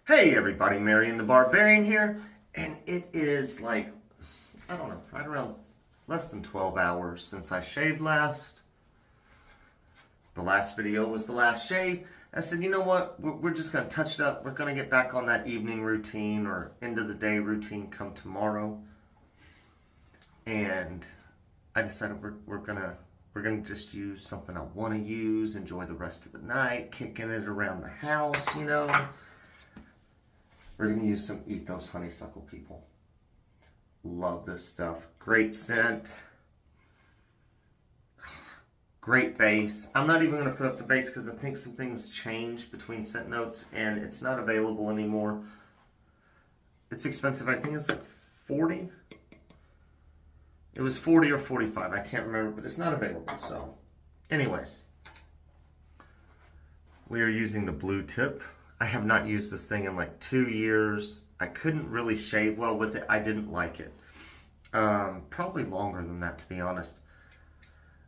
Hey everybody, Marion the Barbarian here, and it is like, I don't know, right around less than 12 hours since I shaved last. The last video was the last shave. I said, you know what, we're just going to touch it up. We're going to get back on that evening routine or end of the day routine come tomorrow. And I decided we're gonna just use something I want to use, enjoy the rest of the night, kicking it around the house, you know. We're going to use some Ethos Honeysuckle, people. Love this stuff. Great scent. Great base. I'm not even going to put up the base because I think some things changed between scent notes and it's not available anymore. It's expensive. I think it's like 40. It was 40 or 45. I can't remember, but it's not available. So, anyways. We are using the blue tip. I have not used this thing in like 2 years. I couldn't really shave well with it. I didn't like it. Probably longer than that, to be honest.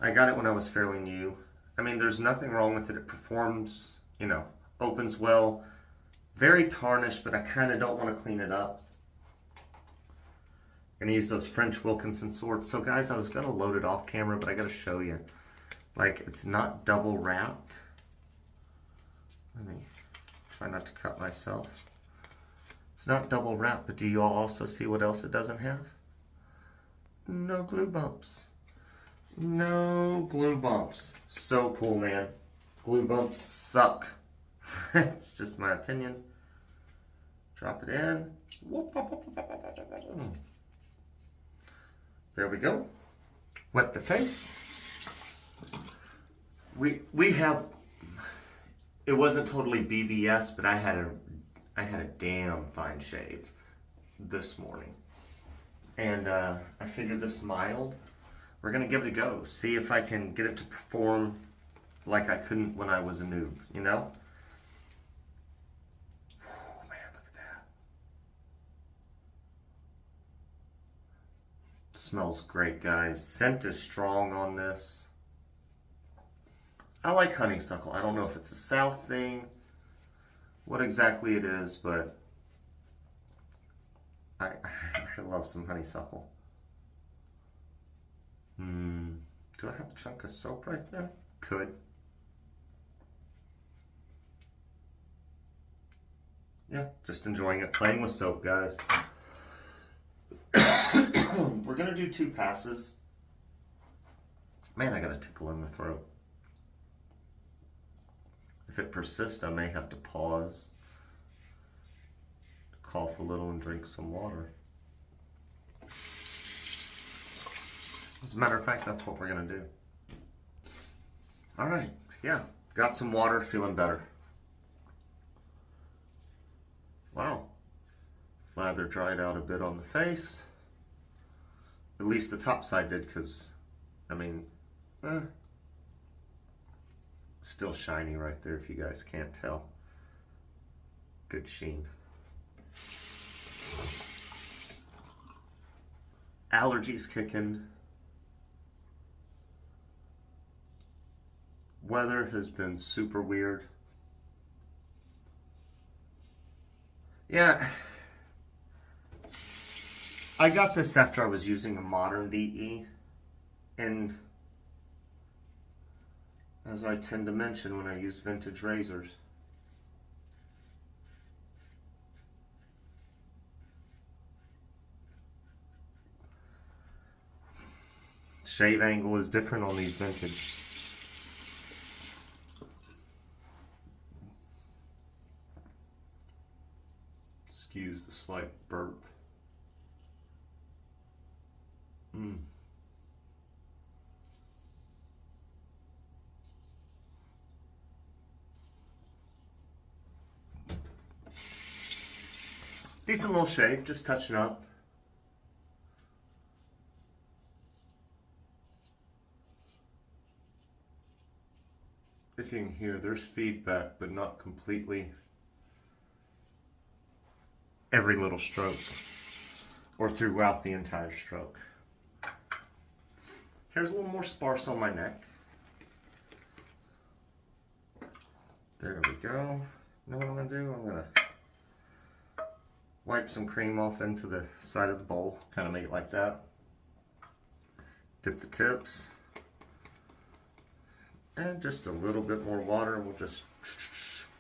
I got it when I was fairly new. I mean, there's nothing wrong with it. It performs, you know, opens well. Very tarnished, but I kind of don't want to clean it up. I'm going to use those French Wilkinson swords. So guys, I was going to load it off camera, but I got to show you. Like, it's not double wrapped. Let me try not to cut myself. It's not double wrapped, but do you all also see what else it doesn't have? No glue bumps. No glue bumps. So cool, man. Glue bumps suck. It's just my opinion. Drop it in. There we go. Wet the face. We have. It wasn't totally BBS, but I had a damn fine shave this morning, and I figured this mild. We're gonna give it a go. See if I can get it to perform like I couldn't when I was a noob. You know? Oh man, look at that. Smells great, guys. Scent is strong on this. I like honeysuckle. I don't know if it's a South thing, what exactly it is, but I love some honeysuckle. Do I have a chunk of soap right there? Could. Yeah, just enjoying it. Playing with soap, guys. We're going to do 2 passes. Man, I got a tickle in the throat. If it persists, I may have to pause, cough a little, and drink some water. As a matter of fact, that's what we're going to do. All right, yeah, got some water, feeling better. Wow, lather dried out a bit on the face. At least the top side did, because, I mean, still shiny right there if you guys can't tell. Good sheen. Allergies kicking. Weather has been super weird. Yeah. I got this after I was using a modern DE, and as I tend to mention when I use vintage razors, shave angle is different on these vintage. Excuse the slight burp. Decent little shave, just touching up. If you can hear, there's feedback, but not completely every little stroke or throughout the entire stroke. Hair's a little more sparse on my neck. There we go. You know what I'm gonna do? I'm gonna Wipe some cream off into the side of the bowl, kind of make it like that. Dip the tips. And just a little bit more water.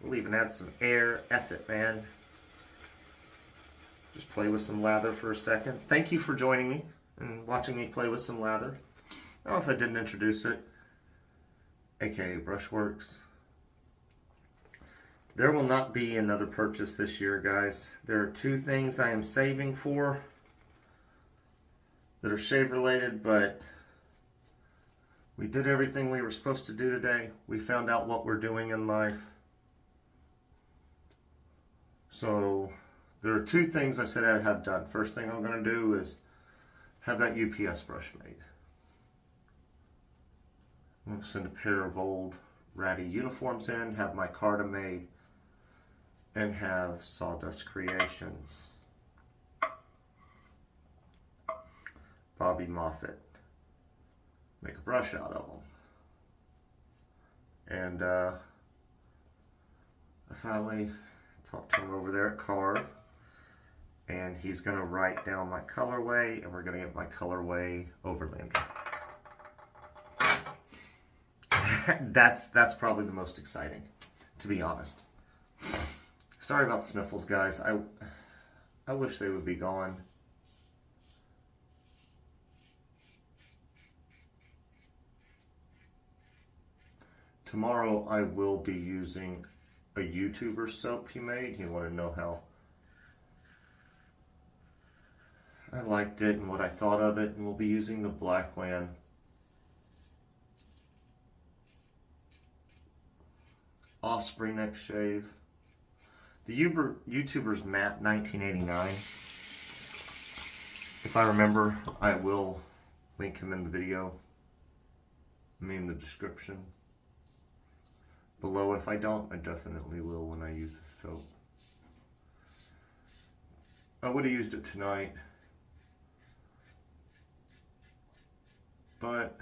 We'll even add some air. F it, man. Just play with some lather for a second. Thank you for joining me and watching me play with some lather. I don't know if I didn't introduce it, aka Brushworx. There will not be another purchase this year, guys. There are 2 things I am saving for that are shave related, but we did everything we were supposed to do today. We found out what we're doing in life. So there are 2 things I said I'd have done. First thing I'm going to do is have that UPS brush made. I'm going to send a pair of old ratty uniforms in, have my Carta made, and have Sawdust Creations, Bobby Moffett, make a brush out of them. And I finally talked to him over there at Carve, and he's going to write down my colorway, and we're going to get my colorway Overlander. That's probably the most exciting, to be honest. Sorry about the sniffles, guys. I wish they would be gone. Tomorrow I will be using a YouTuber soap he made. You want to know how I liked it and what I thought of it, and we'll be using the Blackland Osprey next shave. The YouTuber's Matt 1989. If I remember, I will link him in the video. In the description below. If I don't, I definitely will when I use this soap. I would have used it tonight, but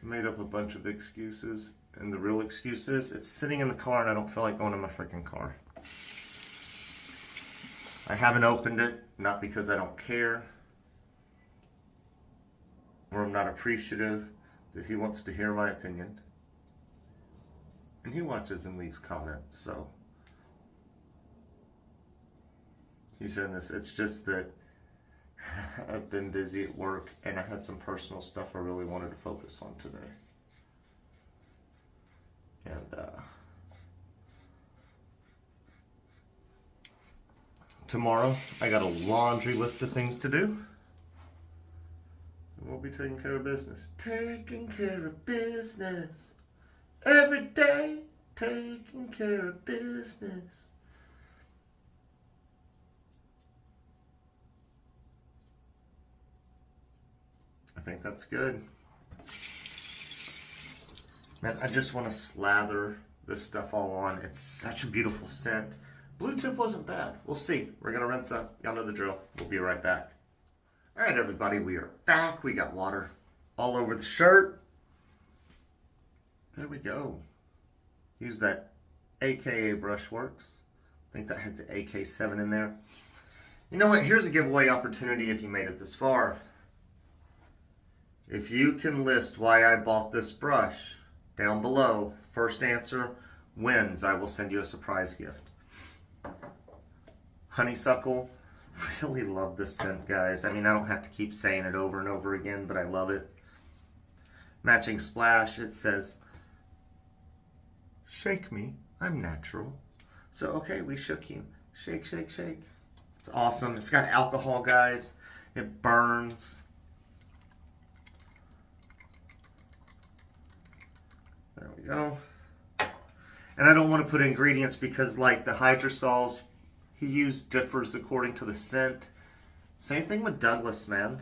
I made up a bunch of excuses. And the real excuse is, it's sitting in the car and I don't feel like going to my freaking car. I haven't opened it, not because I don't care, or I'm not appreciative that he wants to hear my opinion. And he watches and leaves comments, so he's hearing this. It's just that I've been busy at work and I had some personal stuff I really wanted to focus on today. And tomorrow, I got a laundry list of things to do. And we'll be taking care of business. Taking care of business. Every day, taking care of business. I think that's good. Man, I just want to slather this stuff all on. It's such a beautiful scent. Blue tip wasn't bad. We'll see. We're going to rinse up. Y'all know the drill. We'll be right back. All right, everybody, we are back. We got water all over the shirt. There we go. Use that AKA Brushworx. I think that has the AK7 in there. You know what? Here's a giveaway opportunity if you made it this far. If you can list why I bought this brush down below, first answer wins. I will send you a surprise gift. Honeysuckle. Really love this scent, guys. I mean, I don't have to keep saying it over and over again, but I love it. Matching splash. It says, shake me, I'm natural. So, okay, we shook you. Shake, shake, shake. It's awesome. It's got alcohol, guys. It burns. There we go. And I don't want to put ingredients because, like the hydrosols he used differs according to the scent. Same thing with Douglas, man.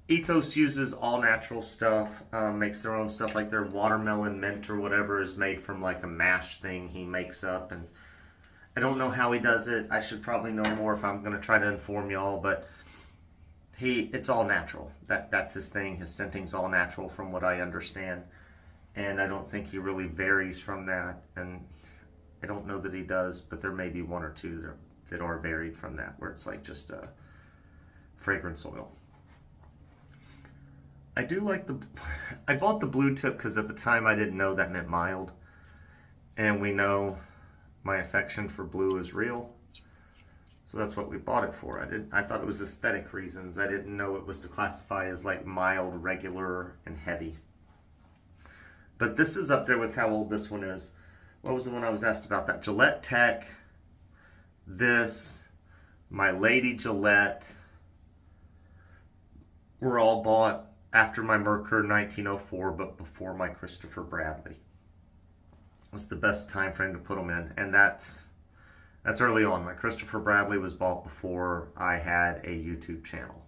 Ethos uses all natural stuff, makes their own stuff, like their watermelon mint or whatever is made from like a mash thing he makes up, and I don't know how he does it. I should probably know more if I'm going to try to inform y'all, but it's all natural. That's his thing. His scenting's all natural from what I understand, and I don't think he really varies from that. And I don't know that he does, but there may be one or two that are varied from that, where it's like just a fragrance oil. I do like I bought the blue tip because at the time I didn't know that meant mild. And we know my affection for blue is real. So that's what we bought it for. I thought it was aesthetic reasons. I didn't know it was to classify as like mild, regular, and heavy. But this is up there with how old this one is. What was the one I was asked about? That Gillette Tech, this, my Lady Gillette, were all bought after my Merkur 1904, but before my Christopher Bradley. It's the best time frame to put them in, and that's early on. My Christopher Bradley was bought before I had a YouTube channel.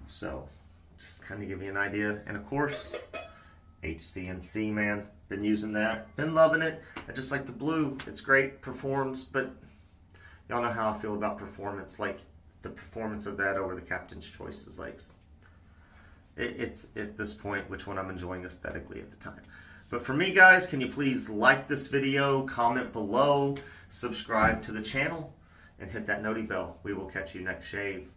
So, just kind of give you an idea. And of course, HC&C, man. Been using that. Been loving it. I just like the blue. It's great. Performs, but y'all know how I feel about performance. Like, the performance of that over the Captain's Choice is like, it's at this point which one I'm enjoying aesthetically at the time. But for me, guys, can you please like this video, comment below, subscribe to the channel, and hit that noti bell. We will catch you next shave.